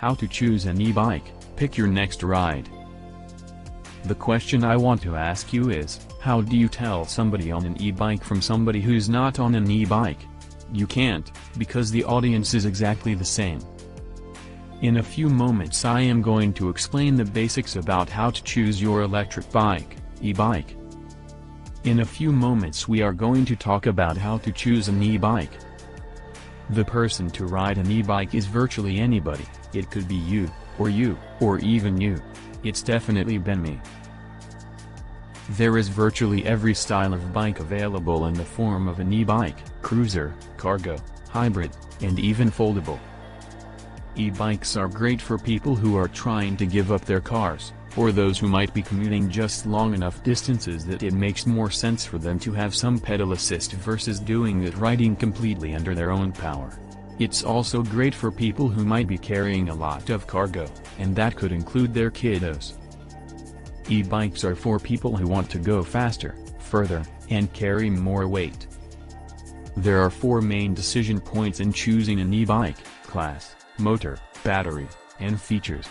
How to choose an e-bike, pick your next ride. The question I want to ask you is, how do you tell somebody on an e-bike from somebody who's not on an e-bike? You can't, because the audience is exactly the same. In a few moments I am going to explain the basics about how to choose your electric bike, e-bike. In a few moments we are going to talk about how to choose an e-bike. The person to ride an e-bike is virtually anybody. It could be you, or even you. It's definitely been me. There is virtually every style of bike available in the form of an e-bike, cruiser, cargo, hybrid, and even foldable. E-bikes are great for people who are trying to give up their cars, or those who might be commuting just long enough distances that it makes more sense for them to have some pedal assist versus doing it riding completely under their own power. It's also great for people who might be carrying a lot of cargo, and that could include their kiddos. E-bikes are for people who want to go faster, further, and carry more weight. There are 4 main decision points in choosing an e-bike: class, motor, battery, and features.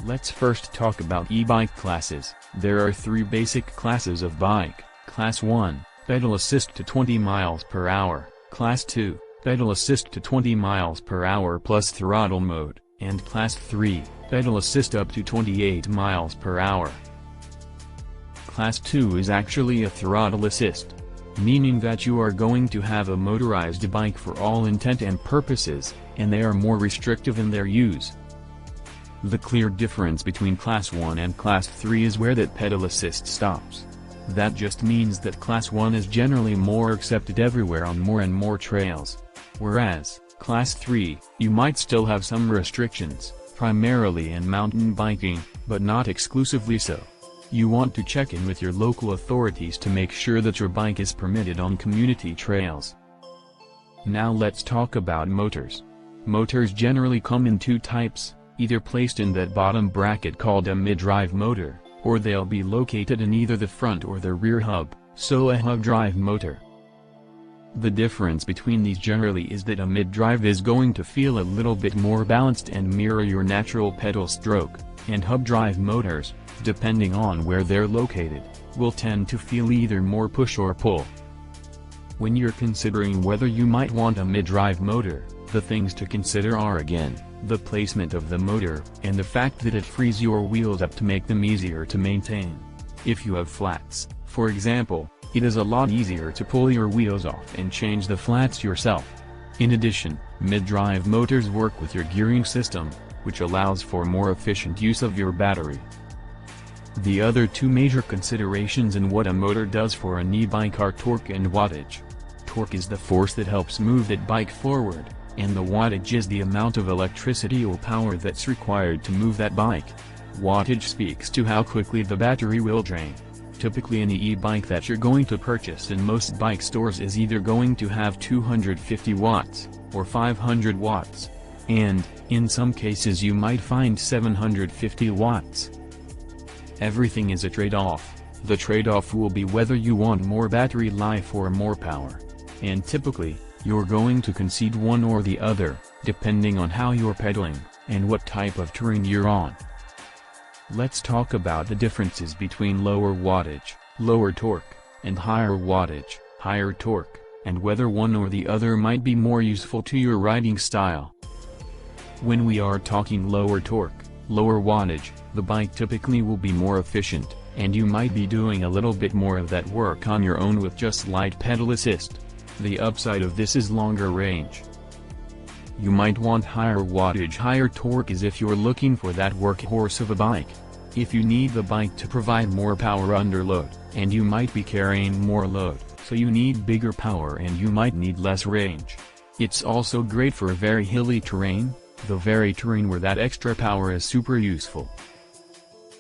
Let's first talk about e-bike classes. There are 3 basic classes of bike: Class 1, pedal assist to 20 miles per hour, Class 2, pedal assist to 20 miles per hour plus throttle mode, and Class 3, pedal assist up to 28 miles per hour. Class 2 is actually a throttle assist, meaning that you are going to have a motorized bike for all intent and purposes, and they are more restrictive in their use. The clear difference between Class 1 and Class 3 is where that pedal assist stops. That just means that Class 1 is generally more accepted everywhere on more and more trails. Whereas, Class 3, you might still have some restrictions, primarily in mountain biking, but not exclusively so. You want to check in with your local authorities to make sure that your bike is permitted on community trails. Now let's talk about motors. Motors generally come in 2 types, either placed in that bottom bracket called a mid-drive motor, or they'll be located in either the front or the rear hub, so a hub drive motor. The difference between these generally is that a mid-drive is going to feel a little bit more balanced and mirror your natural pedal stroke, and hub drive motors, depending on where they're located, will tend to feel either more push or pull. When you're considering whether you might want a mid-drive motor, the things to consider are again, the placement of the motor, and the fact that it frees your wheels up to make them easier to maintain. If you have flats, for example, it is a lot easier to pull your wheels off and change the flats yourself. In addition, mid-drive motors work with your gearing system, which allows for more efficient use of your battery. The other 2 major considerations in what a motor does for an e-bike are torque and wattage. Torque is the force that helps move that bike forward, and the wattage is the amount of electricity or power that's required to move that bike. Wattage speaks to how quickly the battery will drain. Typically an e-bike that you're going to purchase in most bike stores is either going to have 250 watts, or 500 watts, and, in some cases you might find 750 watts. Everything is a trade-off. The trade-off will be whether you want more battery life or more power. And typically, you're going to concede one or the other, depending on how you're pedaling, and what type of terrain you're on. Let's talk about the differences between lower wattage, lower torque, and higher wattage, higher torque, and whether one or the other might be more useful to your riding style. When we are talking lower torque, lower wattage, the bike typically will be more efficient, and you might be doing a little bit more of that work on your own with just light pedal assist. The upside of this is longer range. You might want higher wattage, higher torque as if you're looking for that workhorse of a bike. If you need the bike to provide more power under load, and you might be carrying more load, so you need bigger power and you might need less range. It's also great for very hilly terrain, the very terrain where that extra power is super useful.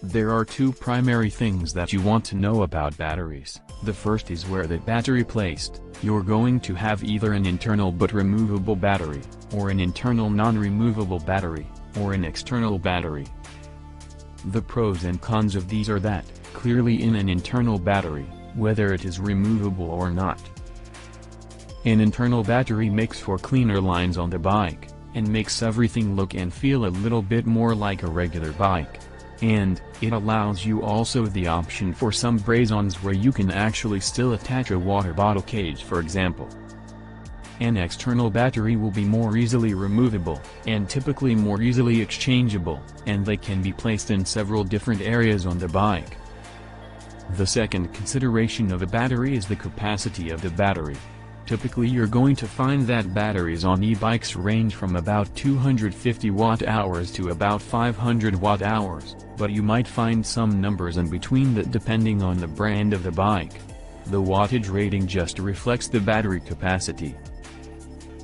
There are 2 primary things that you want to know about batteries. The first is where the battery placed. You're going to have either an internal but removable battery, or an internal non-removable battery, or an external battery. The pros and cons of these are that, clearly in an internal battery, whether it is removable or not. An internal battery makes for cleaner lines on the bike, and makes everything look and feel a little bit more like a regular bike. And it allows you also the option for some braze-ons where you can actually still attach a water bottle cage, for example. An external battery will be more easily removable, and typically more easily exchangeable, and they can be placed in several different areas on the bike. The second consideration of a battery is the capacity of the battery. Typically you're going to find that batteries on e-bikes range from about 250 watt-hours to about 500 watt-hours, but you might find some numbers in between that depending on the brand of the bike. The wattage rating just reflects the battery capacity.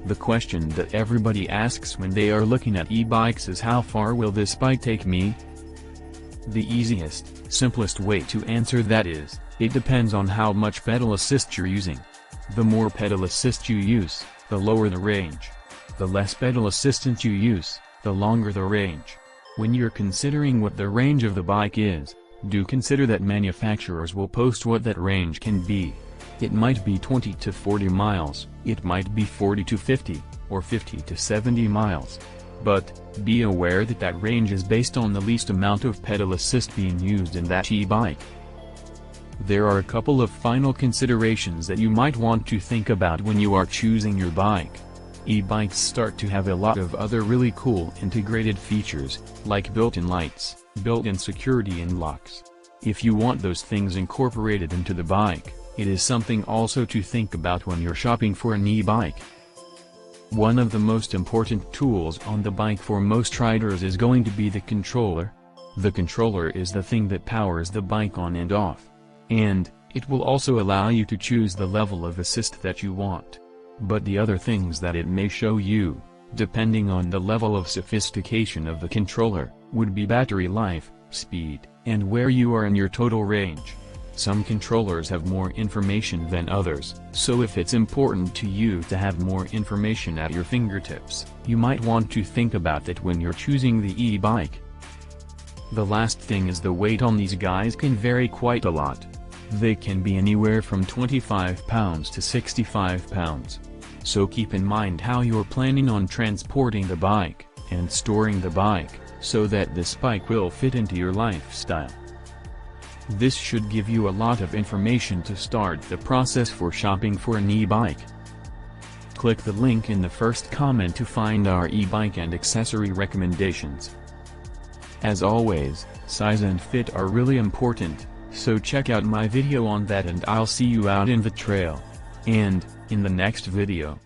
The question that everybody asks when they are looking at e-bikes is, how far will this bike take me? The easiest, simplest way to answer that is, it depends on how much pedal assist you're using. The more pedal assist you use, the lower the range. The less pedal assistance you use, the longer the range. When you're considering what the range of the bike is, do consider that manufacturers will post what that range can be. It might be 20 to 40 miles, it might be 40 to 50, or 50 to 70 miles. But, be aware that that range is based on the least amount of pedal assist being used in that e-bike. There are a couple of final considerations that you might want to think about when you are choosing your bike. E-bikes start to have a lot of other really cool integrated features, like built-in lights, built-in security and locks. If you want those things incorporated into the bike, it is something also to think about when you're shopping for an e-bike. One of the most important tools on the bike for most riders is going to be the controller. The controller is the thing that powers the bike on and off. And, it will also allow you to choose the level of assist that you want. But the other things that it may show you, depending on the level of sophistication of the controller, would be battery life, speed, and where you are in your total range. Some controllers have more information than others, so if it's important to you to have more information at your fingertips, you might want to think about that when you're choosing the e-bike. The last thing is the weight on these guys can vary quite a lot. They can be anywhere from 25 pounds to 65 pounds. So keep in mind how you're planning on transporting the bike, and storing the bike, so that this bike will fit into your lifestyle. This should give you a lot of information to start the process for shopping for an e-bike. Click the link in the first comment to find our e-bike and accessory recommendations. As always, size and fit are really important, so check out my video on that and I'll see you out in the trail. And, in the next video.